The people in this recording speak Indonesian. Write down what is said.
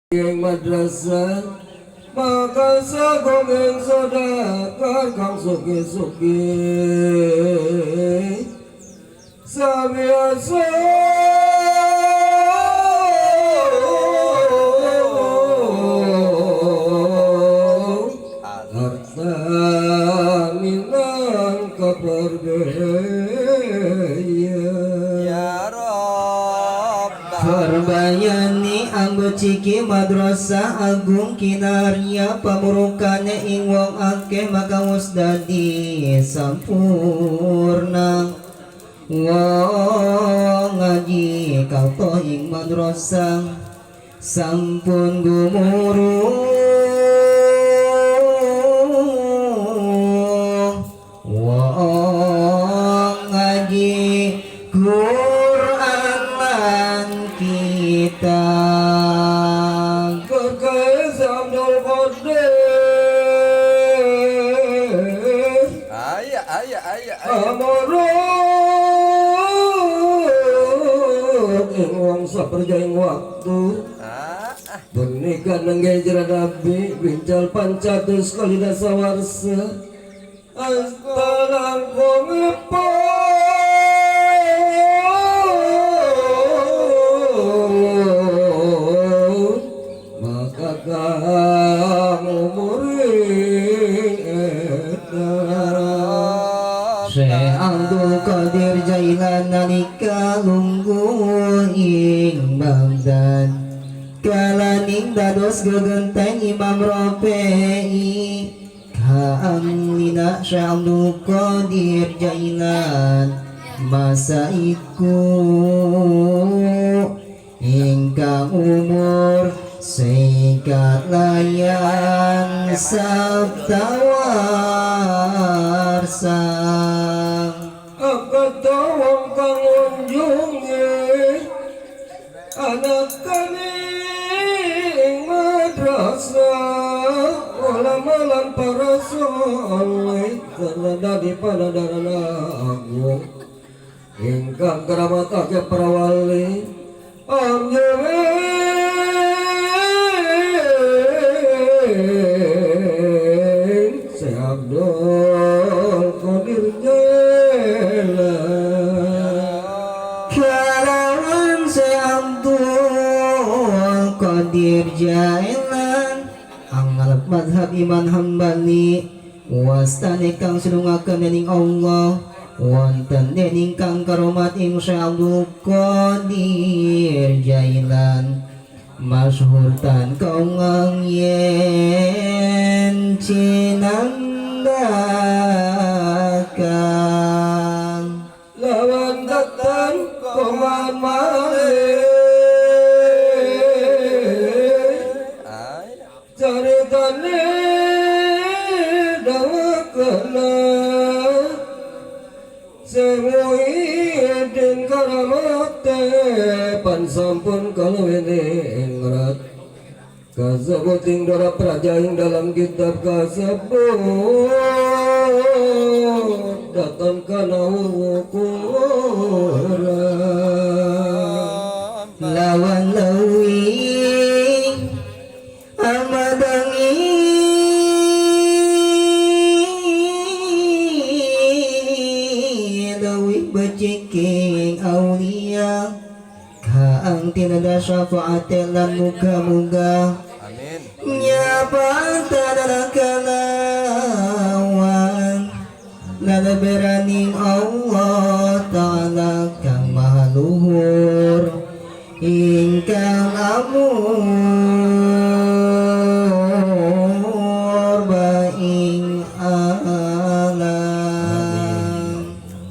Yang madrasah maka sagong yang sodakar kang suki-suki sabiasa harta minang kepergaya Sarbayani anggo ciki madrasah agung kinarya pamurukane ing wong akeh makawus dadi sampurna wong ngaji kauto ing madrasah sampun gumurung wong ngaji kita berkaya Abdul Qadir amorot ing wong saperjaing waktu bernikah nenggay jeradabi bincal pancatus kali dasawarsa astalang komepo maka kamu muring Syekh Abdul Qadir Jailan nalika lungguh ing Baghdad kalaning dados gegenteng Imam Rafi'i kaang nina Syekh Abdul Qadir Jailan masa iku ingkang umur singkat layan sabda warsang akatawang kang unjungi anak kaning madrasah ulama lan para soleh terlada pada darana agung ingkang keramatake para wali amjeng Syekh Abdul Qadir Jailan kalawan Syekh Abdul Qadir Jailan angalap madhab Imam Hambali wastane kang sinungaken dening Allah wonten dening kang karomat ing Syekh Abdul Qadir Jailan masyhur tan kaungang yen cinandakan lawan datan koman malih caritane dawa kena Semuhidin karamate pan sampun kaluwene ingrat kasebuting dora prajaing dalam kitab kasebut datang kana ukuran lawan lawing amadangi lawing baciking aulia kaang tinada syafaate lan muga-muga nyapa tadalakalawan lalaberaning Allah Ta'ala kang mahaluhur ingkang amun